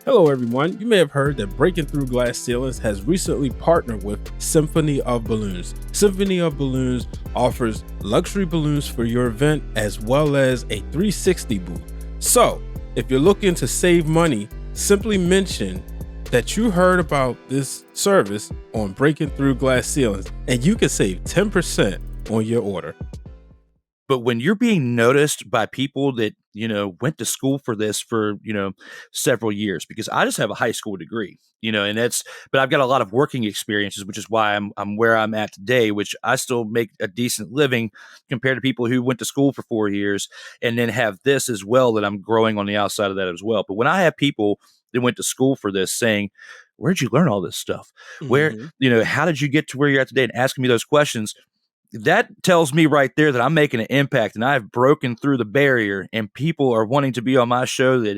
Hello, everyone. You may have heard that Breaking Through Glass Ceilings has recently partnered with Symphony of Balloons. Symphony of Balloons offers luxury balloons for your event as well as a 360 booth. So, if you're looking to save money, simply mention that you heard about this service on Breaking Through Glass Ceilings and you can save 10% on your order. But when you're being noticed by people that, went to school for this for, several years, because I just have a high school degree, but I've got a lot of working experiences, which is why I'm where I'm at today, which I still make a decent living compared to people who went to school for 4 years and then have this as well, that I'm growing on the outside of that as well. But when I have people that went to school for this saying, where'd you learn all this stuff? Where, Mm-hmm. how did you get to where you're at today, and asking me those questions? That tells me right there that I'm making an impact and I've broken through the barrier and people are wanting to be on my show that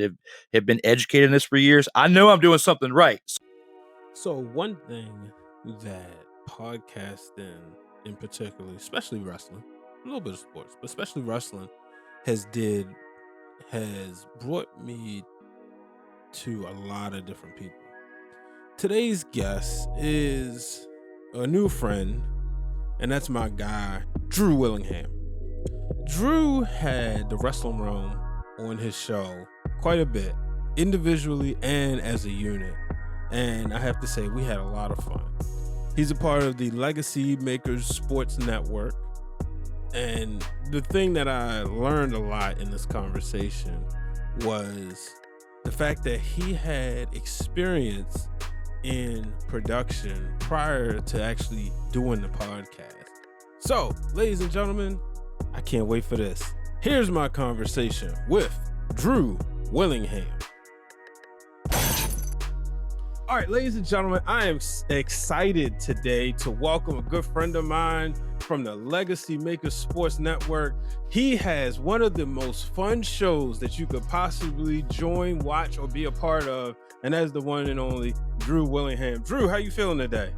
have been educated in this for years. I know I'm doing something right. So one thing that podcasting in particular, especially wrestling, a little bit of sports, but especially wrestling, has brought me to a lot of different people. Today's guest is a new friend, and that's my guy, Drew Willingham. Drew had the Wrestling Realm on his show quite a bit, individually and as a unit. And I have to say, we had a lot of fun. He's a part of the LegacyMaker Sports Network. And the thing that I learned a lot in this conversation was the fact that he had experience in production prior to actually doing the podcast. So, ladies and gentlemen, I can't wait for this. Here's my conversation with Drew Willingham. All right, ladies and gentlemen, I am excited today to welcome a good friend of mine from the LegacyMaker Sports Network. He has one of the most fun shows that you could possibly join, watch, or be a part of, and that is the one and only Drew Willingham. Drew, how you feeling today?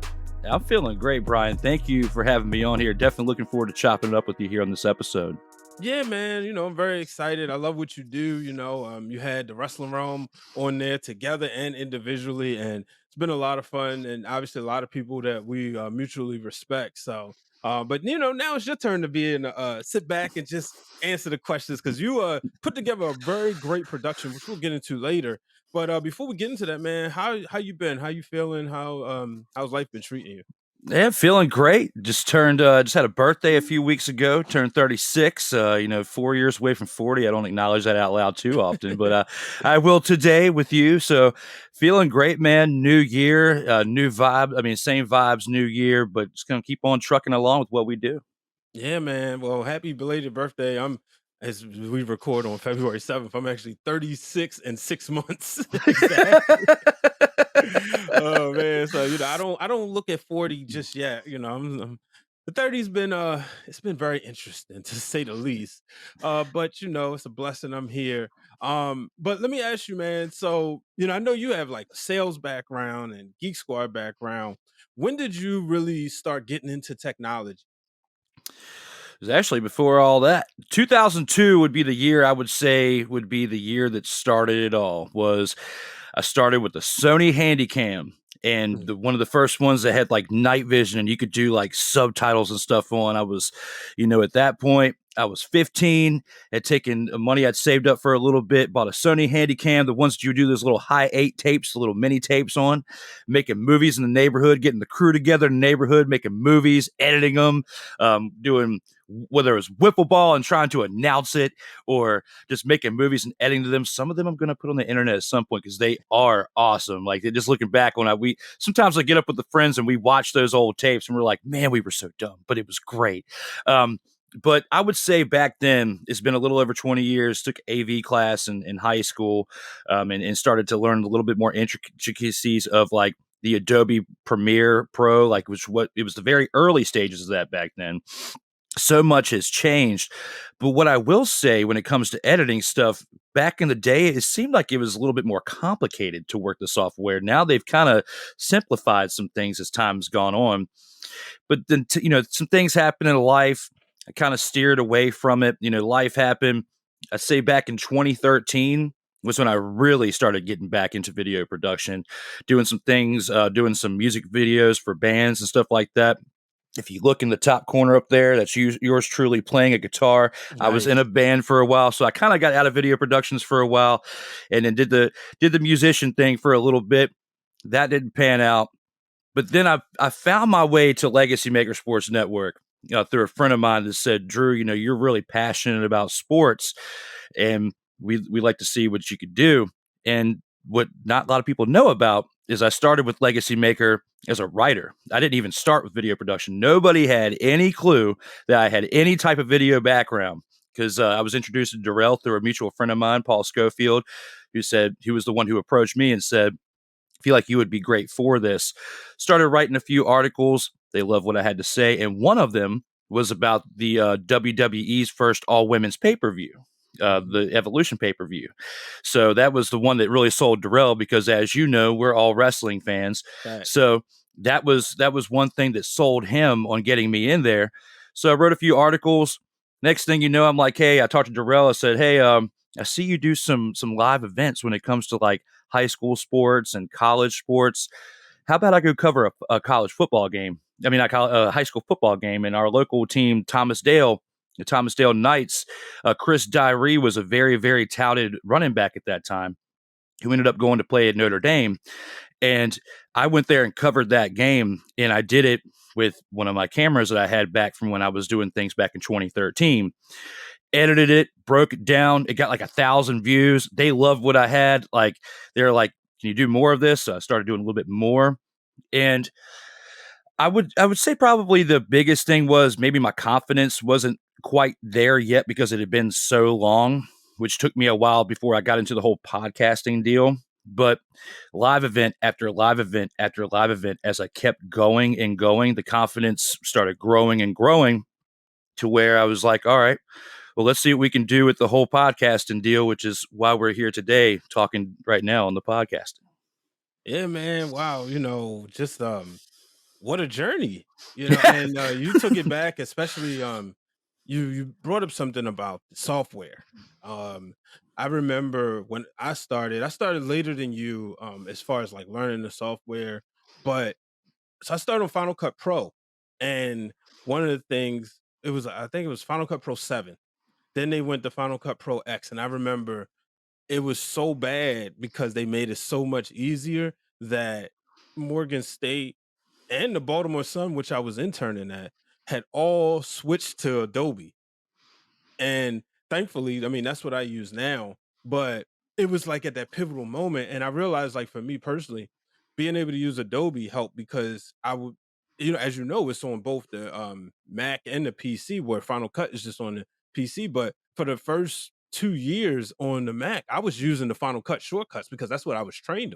I'm feeling great, Brian. Thank you for having me on here. Definitely looking forward to chopping it up with you here on this episode. Yeah, man, I'm very excited. I love what you do. You had the Wrestling Realm on there together and individually, and it's been a lot of fun, and obviously a lot of people that we mutually respect. So, but now it's your turn to be in. Sit back and just answer the questions because you put together a very great production, which we'll get into later. But before we get into that, man, how you been? How you feeling? How's life been treating you? Yeah, feeling great. Just had a birthday a few weeks ago. Turned 36. 4 years away from 40. I don't acknowledge that out loud too often, but I will today with you. So feeling great, man. New year, new vibe. I mean, same vibes, new year, but just gonna keep on trucking along with what we do. Yeah, man. Well, happy belated birthday. As we record on February 7th, I'm actually 36 and 6 months. Exactly. Oh man. So, I don't look at 40 just yet. The 30's been it's been very interesting to say the least. But it's a blessing I'm here. But let me ask you, man. So, I know you have like a sales background and Geek Squad background. When did you really start getting into technology? It was actually before all that. 2002 would be the year I would say would be the year that started it all. I started with the Sony Handycam, and one of the first ones that had like night vision and you could do like subtitles and stuff on. I was, at that point, I was 15, had taken money I'd saved up for a little bit, bought a Sony Handycam, the ones that you do those little high 8 tapes, the little mini tapes on, making movies in the neighborhood, getting the crew together in the neighborhood, making movies, editing them, doing whether it was wiffle ball and trying to announce it or just making movies and editing to them. Some of them I'm going to put on the internet at some point because they are awesome. Like just looking back on we sometimes I get up with the friends and we watch those old tapes and we're like, man, we were so dumb, but it was great. But I would say back then, it's been a little over 20 years, took AV class in high school and started to learn a little bit more intricacies of like the Adobe Premiere Pro, like it was the very early stages of that back then. So much has changed. But what I will say when it comes to editing stuff, back in the day, it seemed like it was a little bit more complicated to work the software. Now they've kind of simplified some things as time's gone on. But then, some things happen in life. I kind of steered away from it. Life happened. I'd say back in 2013, was when I really started getting back into video production, doing some things, doing some music videos for bands and stuff like that. If you look in the top corner up there, that's yours truly playing a guitar. I was in Nice. a band for a while, so I kind of got out of video productions for a while, and then did the musician thing for a little bit. That didn't pan out, but then I found my way to Legacy Maker Sports Network through a friend of mine that said, Drew, you're really passionate about sports, and we like to see what you could do. And what not a lot of people know about is I started with Legacy Maker as a writer. I didn't even start with video production. Nobody had any clue that I had any type of video background because I was introduced to Darrell through a mutual friend of mine, Paul Schofield, who said he was the one who approached me and said, I feel like you would be great for this. Started writing a few articles. They loved what I had to say. And one of them was about the WWE's first all women's pay-per-view, the Evolution pay-per-view. So that was the one that really sold Darrell because, as you know, we're all wrestling fans. Facts. So that was one thing that sold him on getting me in there. So I wrote a few articles. Next thing you know, I'm like, hey, I talked to Darrell. I said, hey, I see you do some live events when it comes to like high school sports and college sports. How about I go cover a college football game? I mean, a high school football game, and our local team, the Thomasdale Knights. Chris Dyree was a very, very touted running back at that time who ended up going to play at Notre Dame. And I went there and covered that game, and I did it with one of my cameras that I had back from when I was doing things back in 2013. Edited it, broke it down. It got like 1,000 views. They loved what I had. Like, they're like, can you do more of this? So I started doing a little bit more. And I would say probably the biggest thing was maybe my confidence wasn't quite there yet because it had been so long, which took me a while before I got into the whole podcasting deal. But live event after live event after live event, as I kept going and going, the confidence started growing and growing to where I was like, all right, well, let's see what we can do with the whole podcasting deal, which is why we're here today talking right now on the podcast. Yeah, man. Wow. Just what a journey. And you took it back, especially you brought up something about software. Um I remember when I started later than you as far as like learning the software, but so I started on Final Cut Pro. And one of the things I think it was Final Cut Pro 7. Then they went to Final Cut Pro X, and I remember it was so bad because they made it so much easier that Morgan State and the Baltimore Sun, which I was interning at, had all switched to Adobe. And thankfully, I mean, that's what I use now. But it was like at that pivotal moment. And I realized, like, for me personally, being able to use Adobe helped because I would, as you know, it's on both the Mac and the PC, where Final Cut is just on the PC. But for the first 2 years on the Mac, I was using the Final Cut shortcuts because that's what I was trained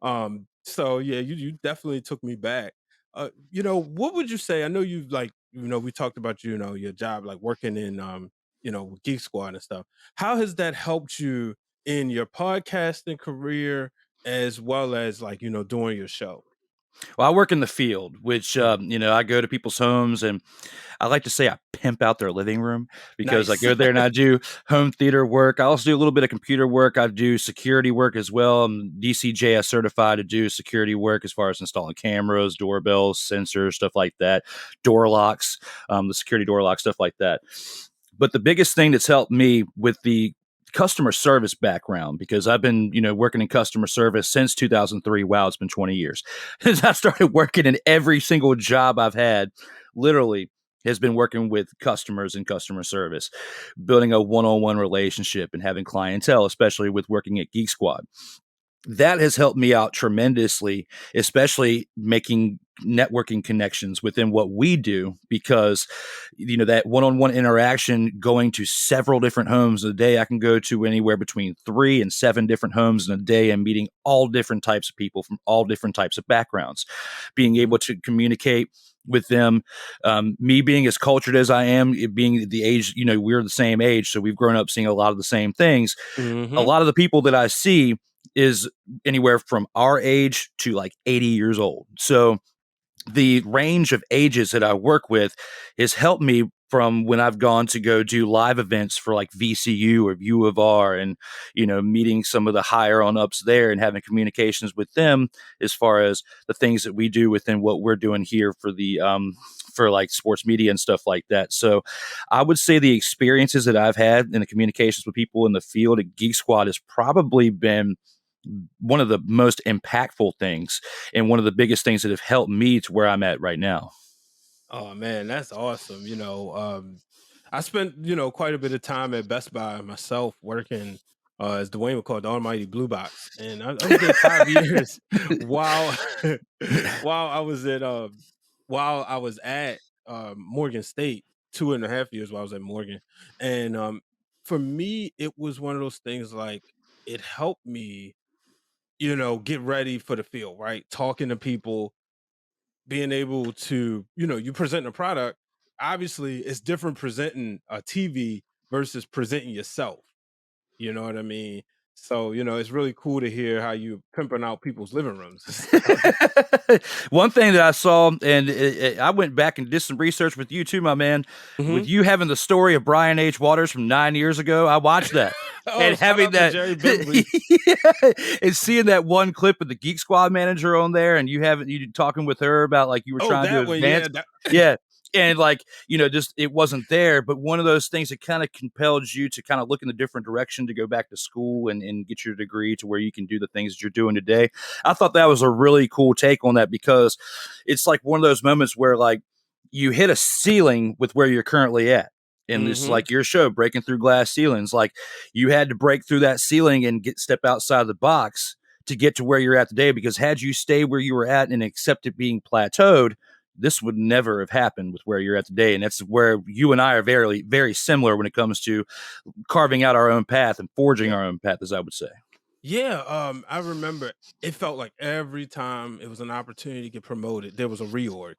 on. So yeah, you definitely took me back. What would you say? I know you like, we talked about, your job, like working in with Geek Squad and stuff. How has that helped you in your podcasting career as well as like, doing your show? Well, I work in the field, which, I go to people's homes and I like to say I pimp out their living room because I Nice. go there and I do home theater work. I also do a little bit of computer work. I do security work as well. I'm DCJS certified to do security work as far as installing cameras, doorbells, sensors, stuff like that, door locks, the security door lock, stuff like that. But the biggest thing that's helped me with the customer service background, because I've been, working in customer service since 2003. Wow, it's been 20 years. Since I started working in every single job I've had, literally has been working with customers and customer service, building a one-on-one relationship and having clientele, especially with working at Geek Squad. That has helped me out tremendously, especially making networking connections within what we do, because that one-on-one interaction, going to several different homes a day. I can go to anywhere between 3 and 7 different homes in a day and meeting all different types of people from all different types of backgrounds, being able to communicate with them. Me being as cultured as I am, it being the age, we're the same age, so we've grown up seeing a lot of the same things. A Hmm. lot of the people that I see is anywhere from our age to like 80 years old. So the range of ages that I work with has helped me from when I've gone to go do live events for like VCU or U of R, and meeting some of the higher on ups there and having communications with them as far as the things that we do within what we're doing here for the for like sports media and stuff like that. So I would say the experiences that I've had in the communications with people in the field at Geek Squad has probably been one of the most impactful things and one of the biggest things that have helped me to where I'm at right now. Oh man, that's awesome. I spent, quite a bit of time at Best Buy myself working as Dwayne would call it, the almighty blue box. And I was there 5 years while while I was at Morgan State, 2.5 years while I was at Morgan. And for me, it was one of those things like it helped me, get ready for the field, right? Talking to people, being able to, you present a product. Obviously, it's different presenting a TV versus presenting yourself. You know what I mean? So, it's really cool to hear how you pimping out people's living rooms and stuff. One thing that I saw, and I went back and did some research with you too, my man, with Mhm. you having the story of Brian H. Waters from 9 years ago. I watched that. Oh, And shout having out to that, Jerry Bimbley. yeah, and seeing that one clip of the Geek Squad manager on there, and you talking with her about like you were Oh, trying to that one, yeah. advance, yeah, and like just it wasn't there, but one of those things that kind of compelled you to kind of look in a different direction to go back to school and get your degree to where you can do the things that you're doing today. I thought that was a really cool take on that because it's like one of those moments where like you hit a ceiling with where you're currently at. And it's Mhm. like your show, breaking through glass ceilings. Like you had to break through that ceiling and step outside the box to get to where you're at today. Because had you stayed where you were at and accepted being plateaued, this would never have happened with where you're at today. And that's where you and I are very, very similar when it comes to carving out our own path and forging our own path, as I would say. Yeah, I remember it felt like every time it was an opportunity to get promoted, there was a reorg.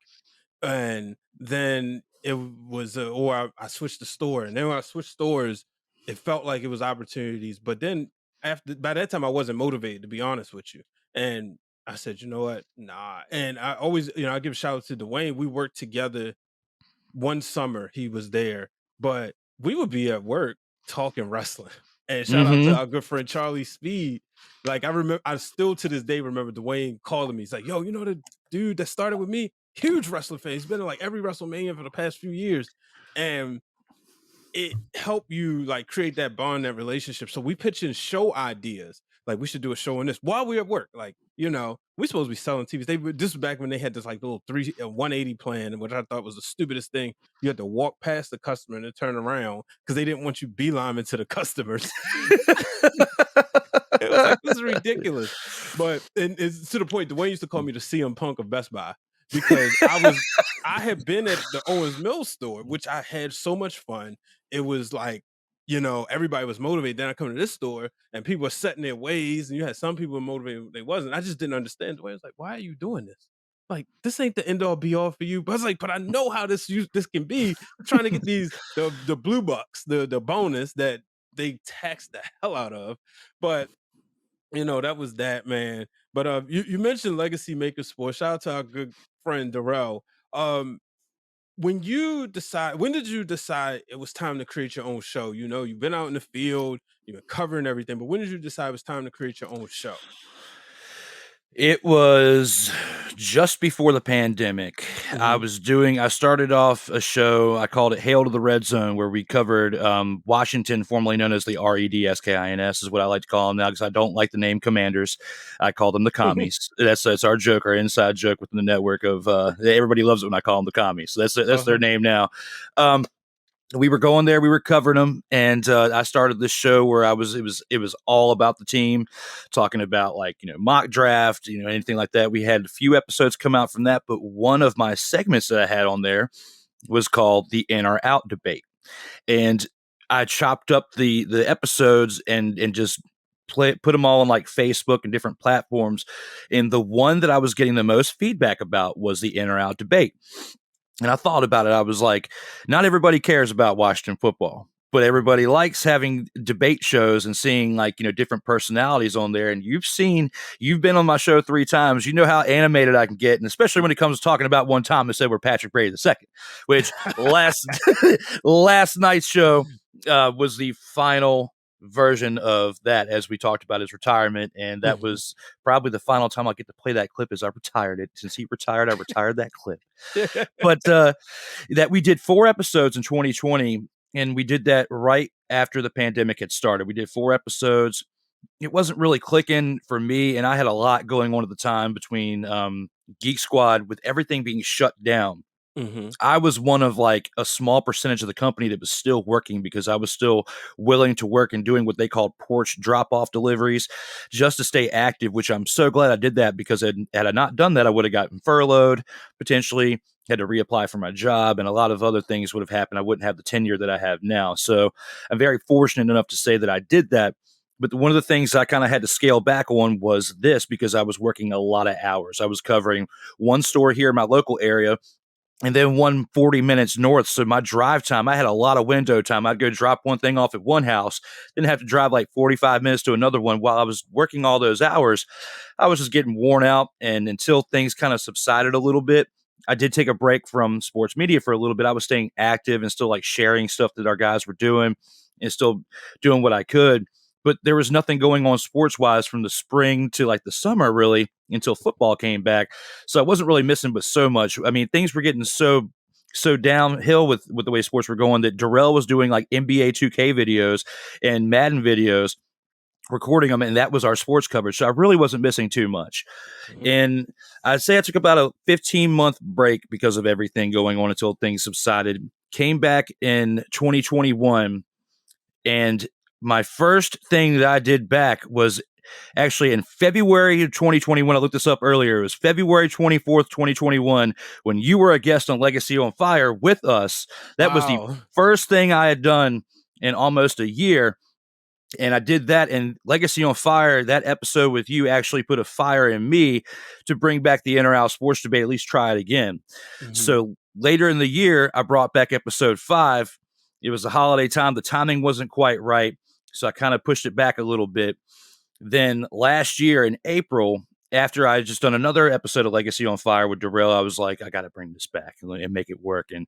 And then it was, or I switched the store, and then when I switched stores, it felt like it was opportunities. But then after by that time, I wasn't motivated to be honest with you, and I said, you know what, nah. And I always, I give a shout out to Dwayne. We worked together one summer he was there, but we would be at work talking wrestling. And shout out to Mm-hmm. our good friend Charlie Speed. Like I still to this day remember Dwayne calling me. He's like, "Yo, you know the dude that started with me? Huge wrestling fan. He's been in like every WrestleMania for the past few years." And it helped you like create that bond, that relationship. So we pitch in show ideas. Like we should do a show on this while we're at work. Like, we supposed to be selling TVs. This was back when they had this like little 180 plan, which I thought was the stupidest thing. You had to walk past the customer and then turn around because they didn't want you beeline to the customers. It was like, this is ridiculous. But and it's to the point Dwayne used to call me the CM Punk of Best Buy because I had been at the Owens Mills store, which I had so much fun. It was like, everybody was motivated. Then I come to this store and people were setting their ways, and you had some people motivated, they wasn't. I just didn't understand. Dwayne was like, why are you doing this? Like, this ain't the end all be all for you. But I was like, but I know how this can be. Trying to get the blue bucks, the bonus that they tax the hell out of. But that was that, man. But you mentioned Legacy Maker Sports. Shout out to our good friend Darrell. Um, when did you decide it was time to create your own show? You've been out in the field, you've been covering everything, but when did you decide it was time to create your own show? It was just before the pandemic. Hmm. I started off a show, I called it Hail to the Red Zone, where we covered Washington, formerly known as the REDSKINS, is what I like to call them now because I don't like the name Commanders. I call them the commies. That's our joke, our inside joke within the network of everybody loves it when I call them the commies. So that's their Uh-huh. name now. Um, we were going there, we were covering them, and I started this show where it was all about the team, talking about like mock draft, anything like that. We had a few episodes come out from that, but one of my segments that I had on there was called the In or Out debate, and I chopped up the episodes and just put them all on like Facebook and different platforms, and the one that I was getting the most feedback about was the In or Out debate. And I thought about it. I was like, not everybody cares about Washington football. but everybody likes having debate shows and seeing like, different personalities on there. And you've been on my show 3 times. You know how animated I can get. And especially when it comes to talking about one time I said we're Patrick Brady II, which last night's show was the final version of that, as we talked about his retirement. And that was probably the final time I'll get to play that clip as I retired it. Since he retired, I retired that clip. But that we did 4 episodes in 2020. And we did that right after the pandemic had started. We did 4 episodes. It wasn't really clicking for me, and I had a lot going on at the time between Geek Squad with everything being shut down. I was one of like a small percentage of the company that was still working because I was still willing to work and doing what they called porch drop-off deliveries just to stay active, which I'm so glad I did that, because had I not done that, I would have gotten furloughed, potentially had to reapply for my job, and a lot of other things would have happened. I wouldn't have the tenure that I have now. So I'm very fortunate enough to say that I did that. But one of the things I kind of had to scale back on was this, because I was working a lot of hours. I was covering one store here in my local area, and then 140 minutes north. So my drive time, I had a lot of window time. I'd go drop one thing off at one house, then have to drive like 45 minutes to another one. While I was working all those hours, I was just getting worn out. And until things kind of subsided a little bit, I did take a break from sports media for a little bit. I was staying active and still like sharing stuff that our guys were doing and still doing what I could. But there was nothing going on sports wise from the spring to like the summer, really, until football came back. So I wasn't really missing but so much. I mean, things were getting so downhill with the way sports were going that Darrell was doing like NBA 2K videos and Madden videos, recording them, and that was our sports coverage. So I really wasn't missing too much. And I'd say I took about a 15-month break because of everything going on until things subsided. Came back in 2021, and my first thing that I did back was actually in February of 2021. I looked this up earlier. It was February 24th, 2021, when you were a guest on Legacy on Fire with us. That was the first thing I had done in almost a year. And I did that, and Legacy on Fire, that episode with you actually put a fire in me to bring back the inter-house sports debate, at least try it again. So later in the year, I brought back episode 5. It was the holiday time. The timing wasn't quite right, so I kind of pushed it back a little bit. Then last year in April, after I had just done another episode of Legacy on Fire with Darrell, I was like, I got to bring this back and make it work. And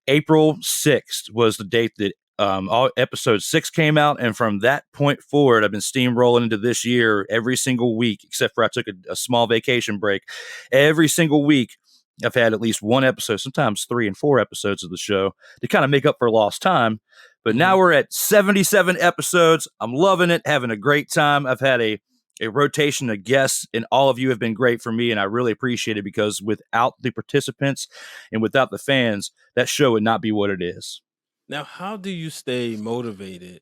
April 6th was the date that all episode 6 came out, and from that point forward, I've been steamrolling into this year every single week, except for I took a small vacation break. Every single week, I've had at least one episode, sometimes 3 and 4 episodes of the show to kind of make up for lost time. But now we're at 77 episodes. I'm loving it, having a great time. I've had a rotation of guests, and all of you have been great for me, and I really appreciate it, because without the participants and without the fans, that show would not be what it is. Now, how do you stay motivated?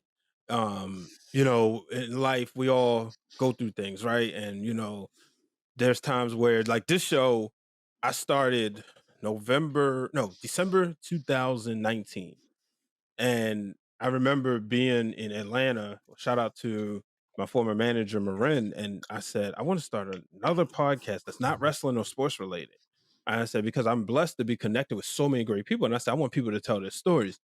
In life, we all go through things, right? And, there's times where, like this show, I started December 2019. And I remember being in Atlanta. Shout out to my former manager, Marin. And I said, I want to start another podcast that's not wrestling or sports related. I said, because I'm blessed to be connected with so many great people. And I said, I want people to tell their stories.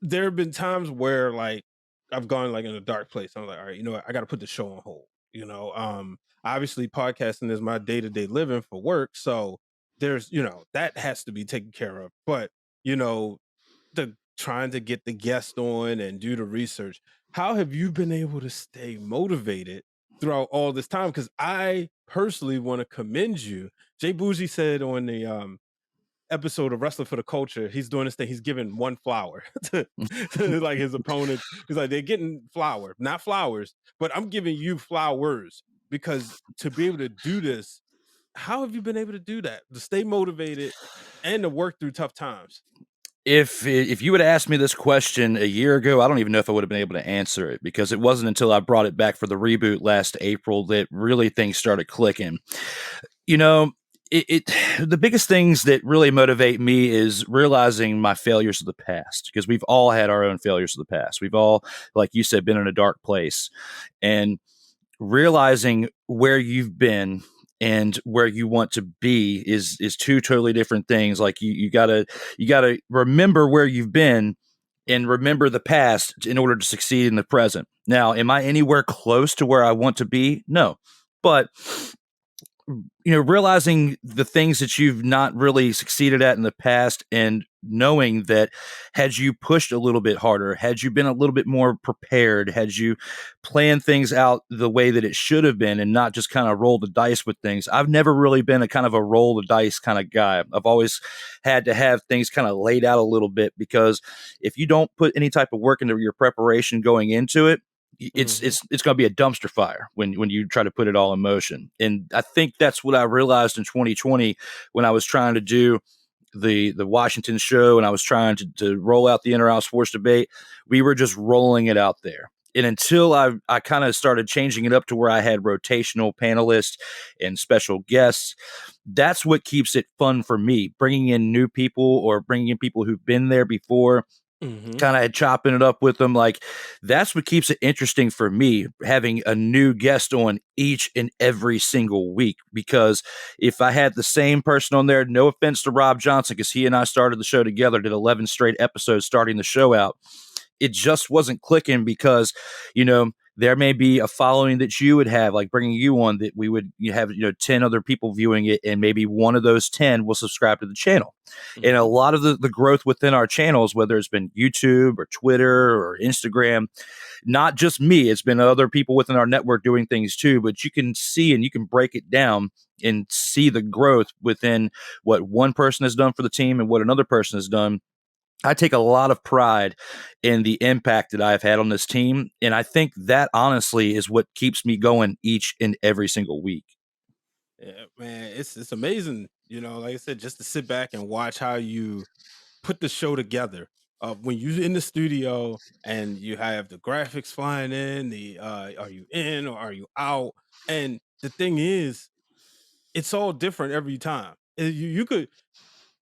There have been times where like I've gone like in a dark place. I'm like, all right, you know what? I got to put the show on hold. Obviously podcasting is my day-to-day living for work. So there's, that has to be taken care of. But, the trying to get the guest on and do the research. How have you been able to stay motivated throughout all this time? Because I personally want to commend you. Jay Bougie said on the episode of Wrestling for the Culture, he's doing this thing. He's giving one flower to like his opponent. He's like, they're getting flower, not flowers, but I'm giving you flowers, because to be able to do this, how have you been able to do that? To stay motivated and to work through tough times? If you would have asked me this question a year ago, I don't even know if I would have been able to answer it, because it wasn't until I brought it back for the reboot last April that really things started clicking. The biggest things that really motivate me is realizing my failures of the past, because we've all had our own failures of the past. We've all, like you said, been in a dark place, and realizing where you've been and where you want to be is 2 totally different things. Like you gotta remember where you've been, and remember the past in order to succeed in the present. Now, am I anywhere close to where I want to be? No. But realizing the things that you've not really succeeded at in the past and knowing that had you pushed a little bit harder, had you been a little bit more prepared, had you planned things out the way that it should have been and not just kind of roll the dice with things. I've never really been a kind of a roll the dice kind of guy. I've always had to have things kind of laid out a little bit, because if you don't put any type of work into your preparation going into it, it's going to be a dumpster fire when you try to put it all in motion. And I think that's what I realized in 2020 when I was trying to do the Washington show and I was trying to roll out the inner sports debate. We were just rolling it out there. And until I kind of started changing it up to where I had rotational panelists and special guests, that's what keeps it fun for me. Bringing in new people or bringing in people who've been there before, kind of chopping it up with them. Like, that's what keeps it interesting for me, having a new guest on each and every single week. Because if I had the same person on there, no offense to Rob Johnson, because he and I started the show together, did 11 straight episodes starting the show out, it just wasn't clicking because, there may be a following that you would have, like bringing you on, that we would have 10 other people viewing it, and maybe one of those 10 will subscribe to the channel. And a lot of the growth within our channels, whether it's been YouTube or Twitter or Instagram, not just me, it's been other people within our network doing things too, but you can see and you can break it down and see the growth within what one person has done for the team and what another person has done. I take a lot of pride in the impact that I've had on this team. And I think that honestly is what keeps me going each and every single week. Yeah, man, it's amazing. Like I said, just to sit back and watch how you put the show together. When you're in the studio and you have the graphics flying in, the are you in or are you out? And the thing is, it's all different every time. You could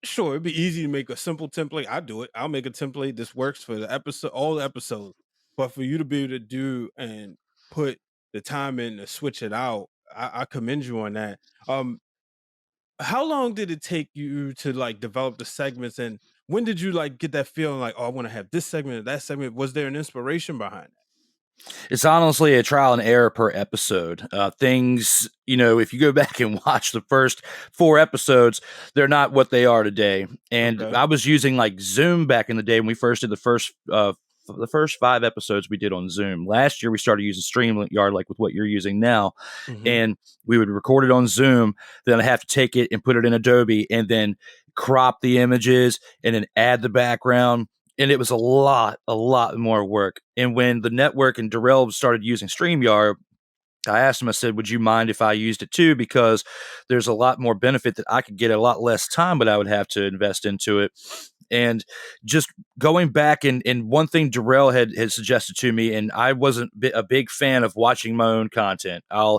sure it'd be easy to make a simple template. I do it. I'll make a template. This works for the episode, all the episodes. But for you to be able to do and put the time in to switch it out, I commend you on that. Um, how long did it take you to like develop the segments, and when did you like get that feeling like, oh, I want to have this segment and that segment? Was there an inspiration behind that? It's honestly a trial and error per episode. Things, if you go back and watch the first 4 episodes, they're not what they are today. And Okay. I was using like Zoom back in the day when we first did the first 5 episodes we did on Zoom. Last year we started using StreamYard, like with what you're using now, Hmm. and we would record it on Zoom. Then I have to take it and put it in Adobe, and then crop the images, and then add the background, and it was a lot more work. And when the network and Darrell started using StreamYard, I asked him, I said, would you mind if I used it too? Because there's a lot more benefit that I could get, a lot less time, but I would have to invest into it. And just going back, and one thing Darrell had suggested to me, and I wasn't a big fan of watching my own content. I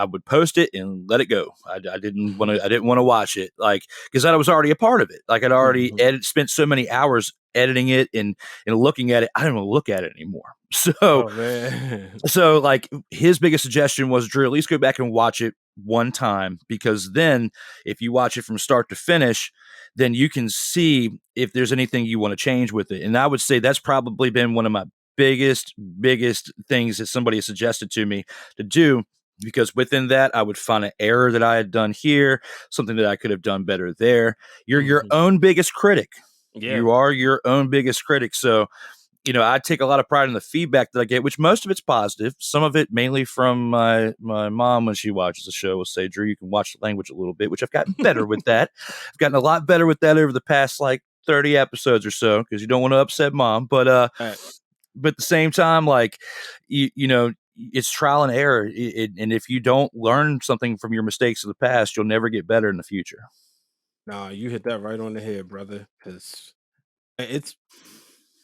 would post it and let it go. I didn't want to watch it, like, because I was already a part of it. Like, I'd already Hmm. spent so many hours editing it and looking at it. I don't want to look at it anymore. So Oh man. so, like, his biggest suggestion was, Drew, at least go back and watch it one time, because then if you watch it from start to finish, then you can see if there's anything you want to change with it. And I would say that's probably been one of my biggest things that somebody has suggested to me to do, because within that, I would find an error that I had done here, something that I could have done better there. You're your Hmm. own biggest critic. Yeah. You are your own biggest critic. So, I take a lot of pride in the feedback that I get, which most of it's positive. Some of it mainly from my mom when she watches the show will say, Drew, you can watch the language a little bit, which I've gotten better with that. I've gotten a lot better with that over the past like 30 episodes or so, because you don't want to upset mom. But at the same time, like, it's trial and error. And if you don't learn something from your mistakes of the past, you'll never get better in the future. Nah, you hit that right on the head, brother. Because it's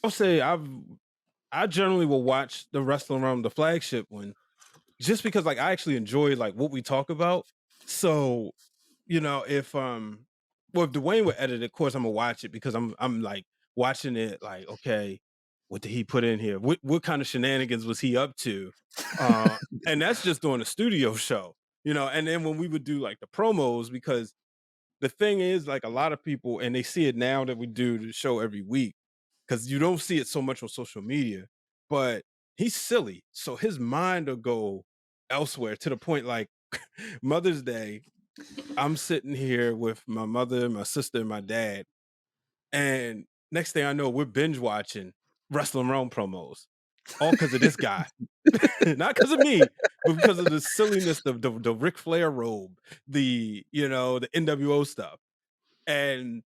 I'll say I generally will watch the Wrestling Around the Flagship one just because like I actually enjoy like what we talk about. So, if well if Dwayne would edit it, of course I'm gonna watch it because I'm like watching it like, okay, what did he put in here? What kind of shenanigans was he up to? Uh and that's just doing a studio show, and then when we would do like the promos, because the thing is like a lot of people and they see it now that we do the show every week. because you don't see it so much on social media, but he's silly. So his mind will go elsewhere to the point like Mother's Day, I'm sitting here with my mother, my sister, and my dad. And next thing I know, we're binge watching Wrestling Realm promos, all because of this guy. Not because of me, but because of the silliness, the Ric Flair robe, the NWO stuff. And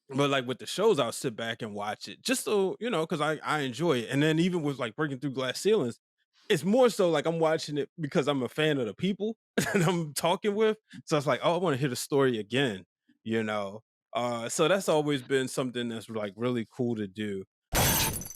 but like with the shows, I'll sit back and watch it just so, because I enjoy it. And then even with like breaking through glass ceilings, it's more so like I'm watching it because I'm a fan of the people that I'm talking with. So it's like, oh, I want to hear the story again, you know. So that's always been something that's like really cool to do.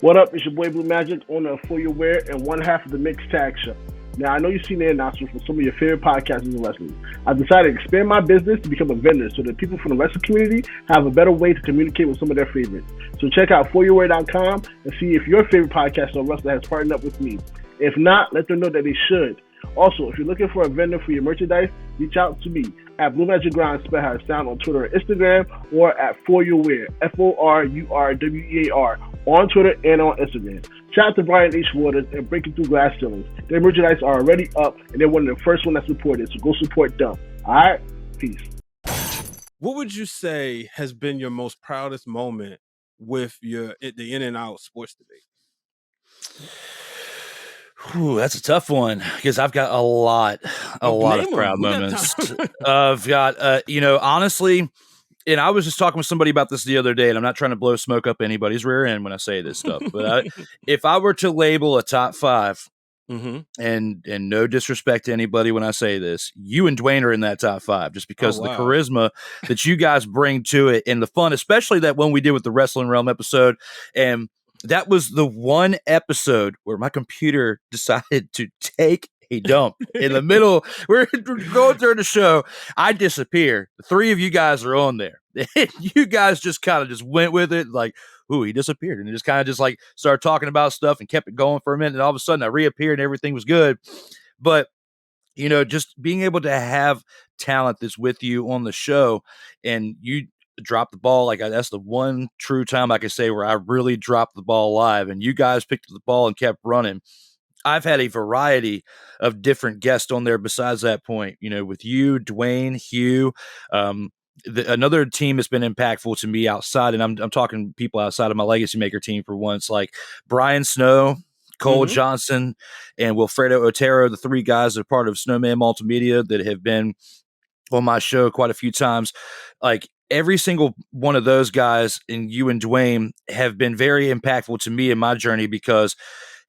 What up? It's your boy Blue Magic, owner of For Your Wear and one half of the Mixed Tag Show. Now, I know you've seen the announcement from some of your favorite podcasters in wrestling. I've decided to expand my business to become a vendor so that people from the wrestling community have a better way to communicate with some of their favorites. So check out foryourwear.com and see if your favorite podcaster or wrestler has partnered up with me. If not, let them know that they should. Also, if you're looking for a vendor for your merchandise, reach out to me at Blue Magic Grind, spell how it's sound on Twitter or Instagram, or at For Your Wear, FORURWEAR, on Twitter and on Instagram. Shout out to Brian H. Waters and Breaking Through Glass Ceilings. Their merchandise are already up, and they're one of the first one that supported, so go support them. All right? Peace. What would you say has been your most proudest moment with the In and Out sports debate? Ooh, that's a tough one because I've got a lot of proud moments. I've got, honestly, and I was just talking with somebody about this the other day, and I'm not trying to blow smoke up anybody's rear end when I say this stuff, but if I were to label a top 5, and no disrespect to anybody when I say this, you and Dwayne are in that top 5 just because of the charisma that you guys bring to it and the fun, especially that one we did with the Wrestling Realm episode. And that was the one episode where my computer decided to take a dump in the middle. We're going through the show. I disappear. The 3 of you guys are on there. You guys just kind of just went with it. Like, ooh, he disappeared. And just kind of just like started talking about stuff and kept it going for a minute. And all of a sudden I reappeared and everything was good. But, just being able to have talent that's with you on the show and you drop the ball. Like that's the one true time I can say where I really dropped the ball live and you guys picked up the ball and kept running. I've had a variety of different guests on there besides that point, with you, Dwayne, Hugh. Another team that's been impactful to me outside, and I'm talking people outside of my LegacyMaker team for once, like Brian Snow, Cole Johnson, and Wilfredo Otero, the 3 guys that are part of Snowman Multimedia that have been on my show quite a few times. Like every single one of those guys and you and Dwayne have been very impactful to me in my journey because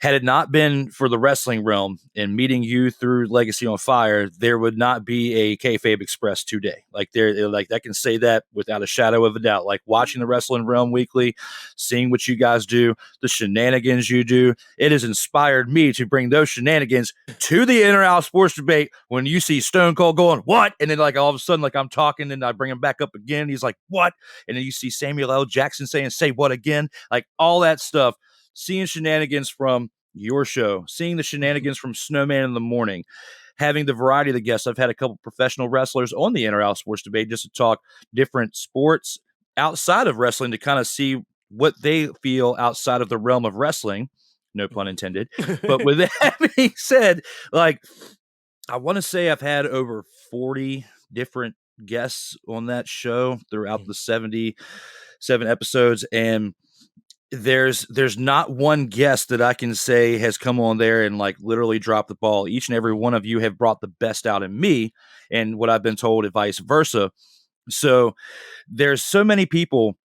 had it not been for the Wrestling Realm and meeting you through Legacy on Fire, there would not be a Kayfabe Express today. Like I can say that without a shadow of a doubt. Like watching the Wrestling Realm weekly, seeing what you guys do, the shenanigans you do, it has inspired me to bring those shenanigans to the In or Out sports debate. When you see Stone Cold going, what? And then like all of a sudden, like I'm talking and I bring him back up again. He's like, what? And then you see Samuel L. Jackson saying, say what again? Like all that stuff. Seeing shenanigans from your show, seeing the shenanigans from Snowman in the Morning, having the variety of the guests. I've had a couple professional wrestlers on the In or Out sports debate just to talk different sports outside of wrestling to kind of see what they feel outside of the realm of wrestling. No pun intended. But with that being said, like I want to say I've had over 40 different guests on that show throughout the 77 episodes. And there's not one guest that I can say has come on there and like literally dropped the ball. Each and every one of you have brought the best out in me and what I've been told and vice versa. So there's so many people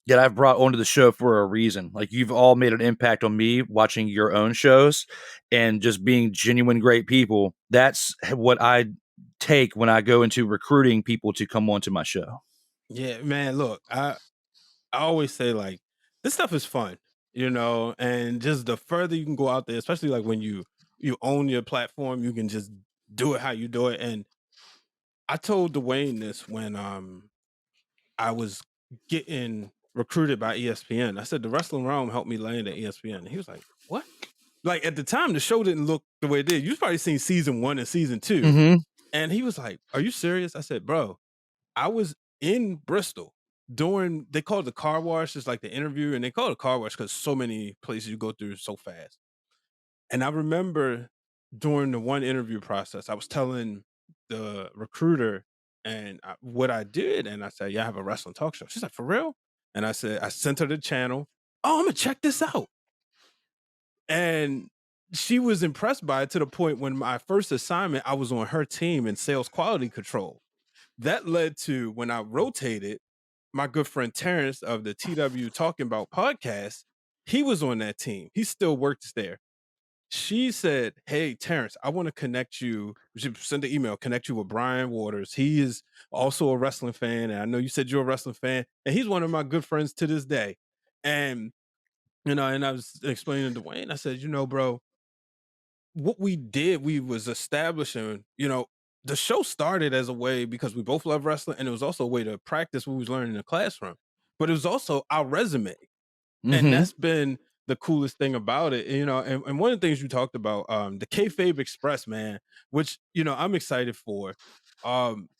that I've brought onto the show for a reason. Like you've all made an impact on me watching your own shows and just being genuine great people. That's what I take when I go into recruiting people to come onto my show. Yeah, man, look, I always say like this stuff is fun, and just the further you can go out there, especially like when you own your platform, you can just do it how you do it. And I told Dwayne this when I was getting recruited by ESPN. I said the Wrestling Realm helped me land at ESPN. And he was like, what? Like at the time the show didn't look the way it did. You've probably seen season 1 and season 2. And he was like, are you serious? I said, bro, I was in Bristol they call it the car wash, it's like the interview, and they call it a car wash because so many places you go through so fast. And I remember during the one interview process, I was telling the recruiter what I did, and I said, "Yeah, I have a wrestling talk show." She's like, "For real?" And I said, I sent her the channel. "Oh, I'm gonna check this out." And she was impressed by it to the point when my first assignment, I was on her team in sales quality control. That led to when I rotated, my good friend Terrence of the TW Talking About podcast, he was on that team. He still works there. She said, "Hey, Terrence, I want to connect you." She sent an email, connect you with Brian Waters. He is also a wrestling fan. And I know you said you're a wrestling fan. And he's one of my good friends to this day. And, and I was explaining to Dwayne, I said, bro, what we did, we was establishing, the show started as a way because we both love wrestling. And it was also a way to practice what we was learning in the classroom. But it was also our resume. And Mm-hmm. that's been the coolest thing about it, and one of the things you talked about, the Kayfabe Express, man, which, I'm excited for.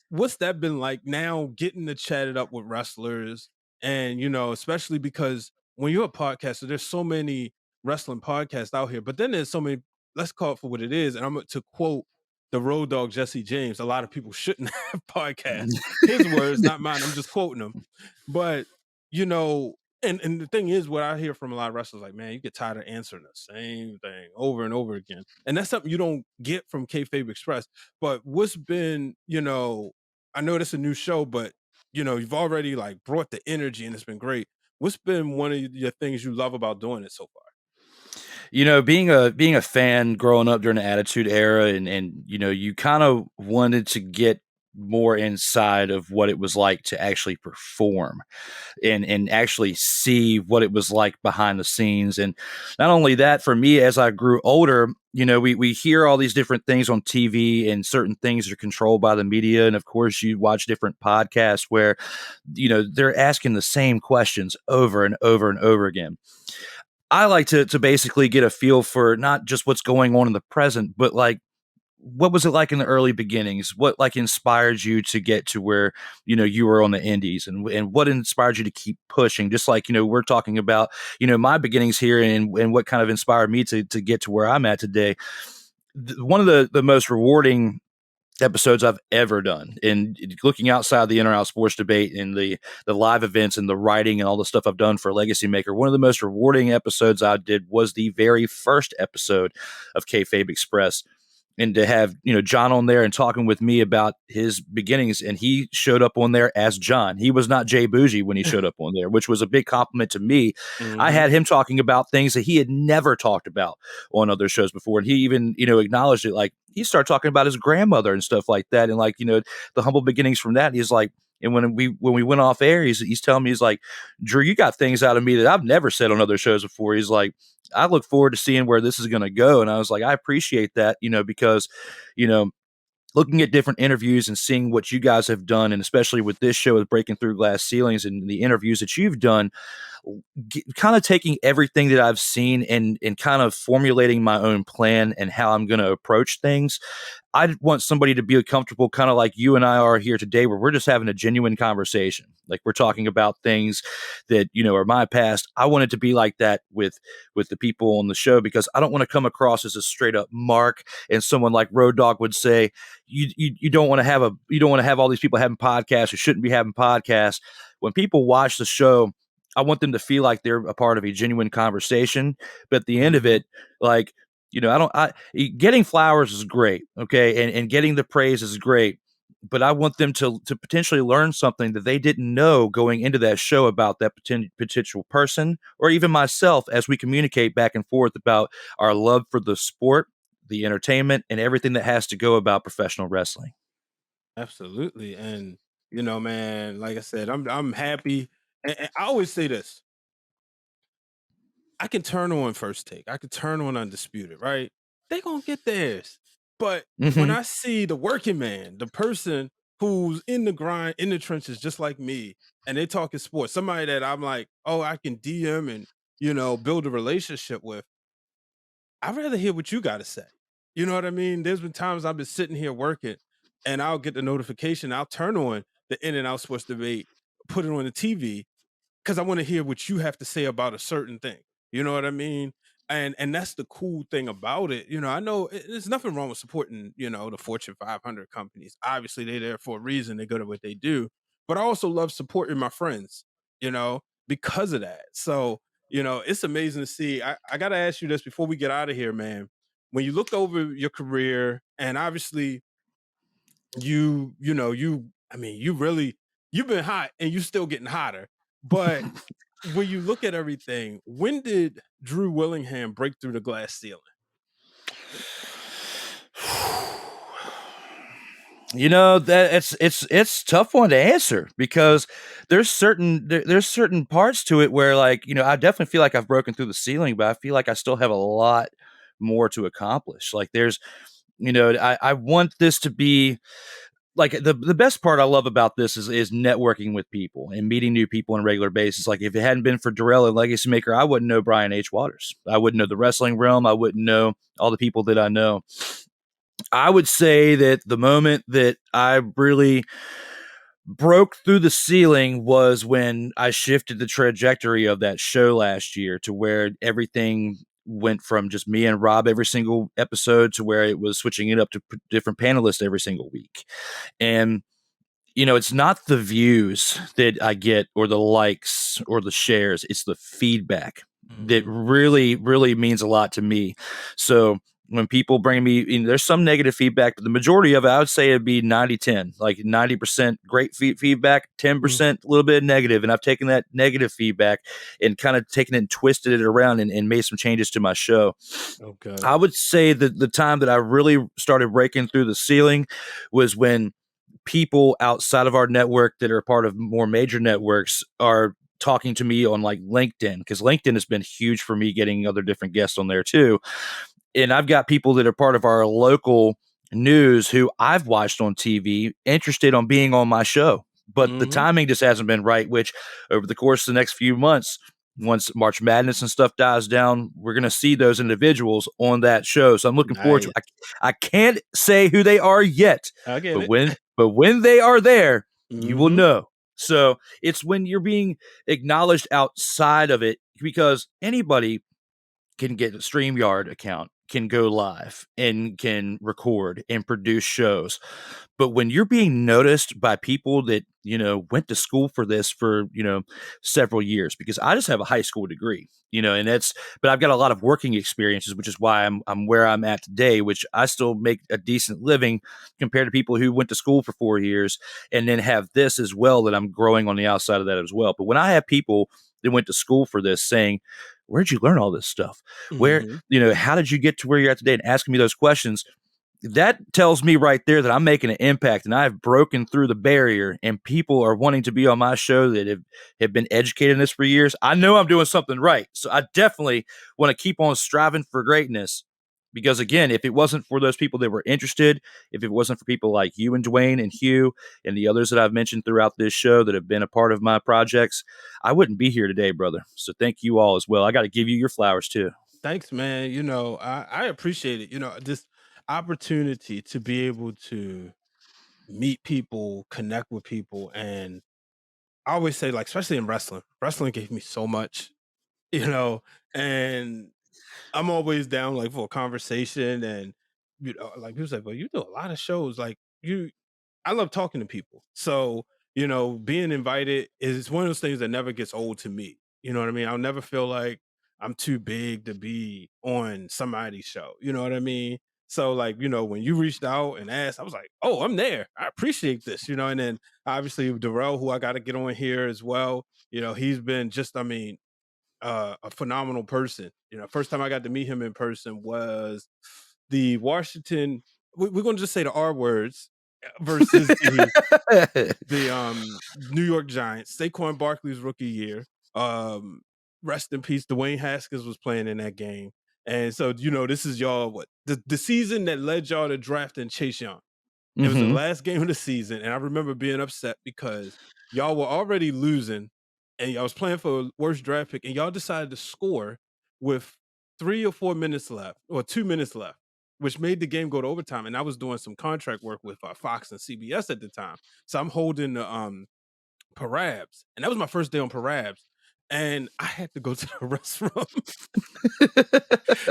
What's that been like now getting to chat it up with wrestlers and, especially because when you're a podcaster, there's so many wrestling podcasts out here, but then there's so many, let's call it for what it is. And I'm to quote the road dog, Jesse James, a lot of people shouldn't have podcasts. His words, not mine. I'm just quoting them. But, you know, and the thing is, what I hear from a lot of wrestlers, like, man, you get tired of answering the same thing over and over again, and that's something you don't get from Kayfabe Express. But what's been, I know that's a new show, but you've already like brought the energy, and it's been great. What's been one of your things you love about doing it so far? Being a fan growing up during the Attitude Era, and you kind of wanted to get more inside of what it was like to actually perform and actually see what it was like behind the scenes. And not only that, for me, as I grew older, we hear all these different things on TV, and certain things are controlled by the media. And of course, you watch different podcasts where, they're asking the same questions over and over and over again. I like to basically get a feel for not just what's going on in the present, but like, what was it like in the early beginnings? What like inspired you to get to where, you were on the indies, and what inspired you to keep pushing? Just like, we're talking about, my beginnings here, and what kind of inspired me to get to where I'm at today. One of the most rewarding episodes I've ever done, and looking outside the in or out sports debate and the live events and the writing and all the stuff I've done for Legacy Maker, one of the most rewarding episodes I did was the very first episode of Kayfabe Express. And to have, John on there and talking with me about his beginnings, and he showed up on there as John. He was not Jay Bougie when he showed up on there, which was a big compliment to me. I had him talking about things that he had never talked about on other shows before, and he even, acknowledged it. Like, he started talking about his grandmother and stuff like that, and like, the humble beginnings from that. He's like, and when we went off air, he's telling me, he's like, "Drew, you got things out of me that I've never said on other shows before." He's like, "I look forward to seeing where this is going to go." And I was like, "I appreciate that, because, you know, looking at different interviews and seeing what you guys have done, and especially with this show with Breaking Through Glass Ceilings and the interviews that you've done, kind of taking everything that I've seen and kind of formulating my own plan and how I'm going to approach things. I want somebody to be comfortable, kind of like you and I are here today, where we're just having a genuine conversation. Like, we're talking about things that, are my past. I want it to be like that with the people on the show, because I don't want to come across as a straight up mark. And someone like Road Dogg would say, you don't want to have all these people having podcasts who shouldn't be having podcasts. When people watch the show, I want them to feel like they're a part of a genuine conversation. But at the end of it, like, getting flowers is great. Okay. And getting the praise is great. But I want them to potentially learn something that they didn't know going into that show about that potential person, or even myself, as we communicate back and forth about our love for the sport, the entertainment, and everything that has to go about professional wrestling. Absolutely. And man, like I said, I'm happy. And I always say this. I can turn on First Take. I can turn on Undisputed, right? They gonna get theirs. But when Mm-hmm. I see the working man, the person who's in the grind, in the trenches, just like me, and they talking sports, somebody that I'm like, oh, I can DM and build a relationship with, I'd rather hear what you got to say. You know what I mean? There's been times I've been sitting here working and I'll get the notification. I'll turn on the In and Out Sports Debate put it on the TV because I want to hear what you have to say about a certain thing. You know what I mean? And that's the cool thing about it. I know there's nothing wrong with supporting, the Fortune 500 companies. Obviously, they're there for a reason. They're good at what they do. But I also love supporting my friends, because of that. So, it's amazing to see. I got to ask you this before we get out of here, man. When you looked over your career, and obviously you've been hot and you're still getting hotter. But when you look at everything, when did Drew Willingham break through the glass ceiling? That it's tough one to answer because there's certain parts to it where, like, I definitely feel like I've broken through the ceiling, but I feel like I still have a lot more to accomplish. Like there's, I want this to be like the best part I love about this is networking with people and meeting new people on a regular basis. Like if it hadn't been for Darrell and LegacyMaker, I wouldn't know Brian H. Waters. I wouldn't know the wrestling realm. I wouldn't know all the people that I know. I would say that the moment that I really broke through the ceiling was when I shifted the trajectory of that show last year to where everything went from just me and Rob every single episode to where it was switching it up to different panelists every single week. And it's not the views that I get or the likes or the shares, it's the feedback that really, really means a lot to me. So when people bring me, there's some negative feedback, but the majority of it, I would say it'd be 90-10, like 90% great feedback, 10% a little bit negative. And I've taken that negative feedback and kind of taken it and twisted it around and made some changes to my show. Okay. I would say that the time that I really started breaking through the ceiling was when people outside of our network that are part of more major networks are talking to me on like LinkedIn, because LinkedIn has been huge for me getting other different guests on there too. And I've got people that are part of our local news who I've watched on TV interested on being on my show, but the timing just hasn't been right, which over the course of the next few months, once March Madness and stuff dies down, we're going to see those individuals on that show. So I'm looking forward to it. I can't say who they are yet, but when they are there, you will know. So it's when you're being acknowledged outside of it, because anybody can get a StreamYard account, can go live and can record and produce shows. But when you're being noticed by people that, went to school for this for, several years, because I just have a high school degree, but I've got a lot of working experiences, which is why I'm where I'm at today, which I still make a decent living compared to people who went to school for 4 years and then have this as well, that I'm growing on the outside of that as well. But when I have people that went to school for this saying, where'd you learn all this stuff? Where, how did you get to where you're at today? And asking me those questions, that tells me right there that I'm making an impact and I've broken through the barrier and people are wanting to be on my show that have been educated in this for years. I know I'm doing something right. So I definitely want to keep on striving for greatness, because again, if it wasn't for those people that were interested, if it wasn't for people like you and Dwayne and Hugh and the others that I've mentioned throughout this show that have been a part of my projects, I wouldn't be here today, brother. So thank you all as well. I got to give you your flowers too. Thanks, man. I appreciate it. This opportunity to be able to meet people, connect with people. And I always say, like, especially in wrestling gave me so much, and I'm always down like for a conversation. And like people say, but you do a lot of shows. Like I love talking to people. So, being invited is one of those things that never gets old to me. You know what I mean? I'll never feel like I'm too big to be on somebody's show. You know what I mean? So, like, when you reached out and asked, I was like, oh, I'm there. I appreciate this, and then obviously Darrell, who I got to get on here as well. He's been just, a phenomenal person. First time I got to meet him in person was the Washington. We're going to just say the R words versus the New York Giants. Saquon Barkley's rookie year. Rest in peace. Dwayne Haskins was playing in that game, and so this is y'all the season that led y'all to drafting Chase Young. It was the last game of the season, and I remember being upset because y'all were already losing, and y'all was playing for a worst draft pick, and y'all decided to score with 3 or 4 minutes left, or 2 minutes left, which made the game go to overtime. And I was doing some contract work with Fox and CBS at the time, so I'm holding Parabs. And that was my first day on Parabs. And I had to go to the restroom.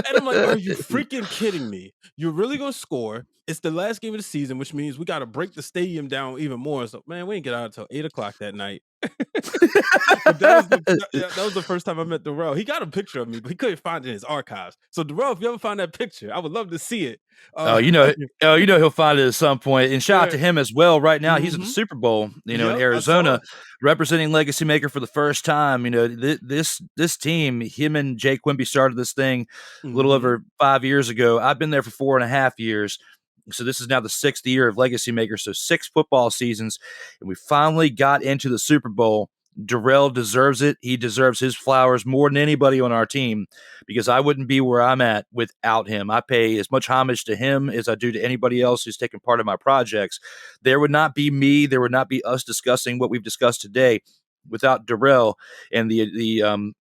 And I'm like, are you freaking kidding me? You're really going to score. It's the last game of the season, which means we got to break the stadium down even more. So, man, we didn't get out until 8 o'clock that night. But that was the first time I met Darrell. He got a picture of me, but he couldn't find it in his archives. So, Darrell, if you ever find that picture, I would love to see it. You know he'll find it at some point. And shout out to him as well. Right now, he's at the Super Bowl, in Arizona, representing Legacy Maker for the first time. You know, this team, him and Jay Quimby started this thing a little over 5 years ago. I've been there for 4.5 years. So this is now the 6th year of Legacy Maker. So 6 football seasons, and we finally got into the Super Bowl. Darrell deserves it. He deserves his flowers more than anybody on our team, because I wouldn't be where I'm at without him. I pay as much homage to him as I do to anybody else who's taken part of my projects. There would not be me. There would not be us discussing what we've discussed today without Darrell and the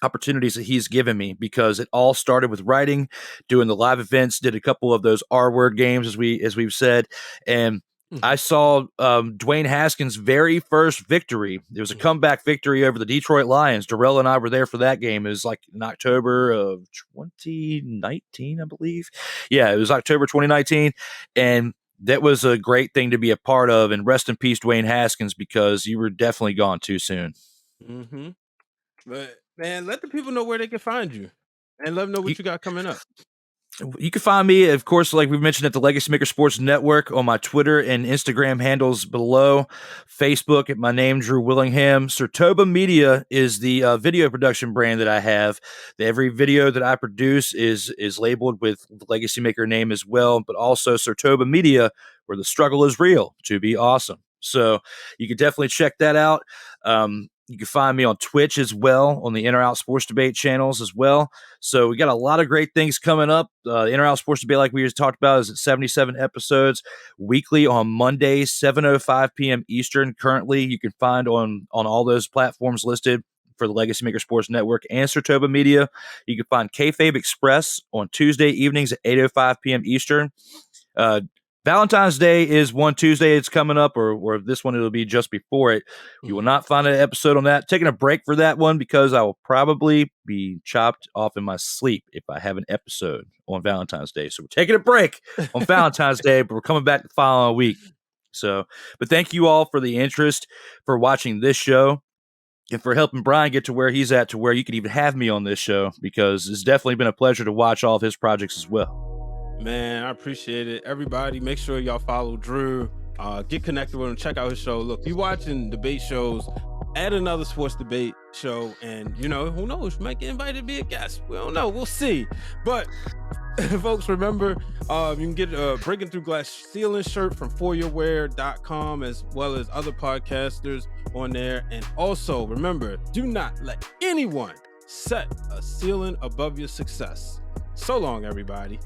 opportunities that he's given me, because it all started with writing, doing the live events, did a couple of those R-word games, as we've said, and I saw Dwayne Haskins' very first victory. It was a comeback victory over the Detroit Lions. Darrell and I were there for that game. It was like in October of 2019, I believe. Yeah, it was October 2019, and that was a great thing to be a part of. And rest in peace, Dwayne Haskins, because you were definitely gone too soon. Mm-hmm. But man, let the people know where they can find you, and let them know what you got coming up. You can find me, of course, like we've mentioned, at the LegacyMaker Sports Network on my Twitter and Instagram handles below. Facebook at my name, Drew Willingham. Sertoba Media is the video production brand that I have. Every video that I produce is labeled with the LegacyMaker name as well, but also Sertoba Media, where the struggle is real to be awesome. So you can definitely check that out. You can find me on Twitch as well, on the In or Out Sports Debate channels as well. So we got a lot of great things coming up. In or Out Sports Debate, like we just talked about, is at 77 episodes weekly on Mondays, 7:05 p.m. Eastern. Currently, you can find on all those platforms listed for the LegacyMaker Sports Network and Sertoba Media. You can find Kayfabe Express on Tuesday evenings at 8:05 p.m. Eastern. Valentine's Day is one Tuesday. It's coming up, or this one, it'll be just before it. You will not find an episode on that. Taking a break for that one, because I will probably be chopped off in my sleep if I have an episode on Valentine's Day. So we're taking a break on Valentine's Day, but we're coming back the following week. So, but thank you all for the interest, for watching this show, and for helping Brian get to where he's at, to where you can even have me on this show, because it's definitely been a pleasure to watch all of his projects as well. Man, I appreciate it. Everybody, make sure y'all follow Drew. Get connected with him. Check out his show. Look, you watching debate shows, add another sports debate show, and who knows, you might get invited to be a guest. We don't know. We'll see. But folks, remember, you can get a Breaking Through Glass ceiling shirt from foryourwear.com, as well as other podcasters on there. And also, remember, do not let anyone set a ceiling above your success. So long, everybody.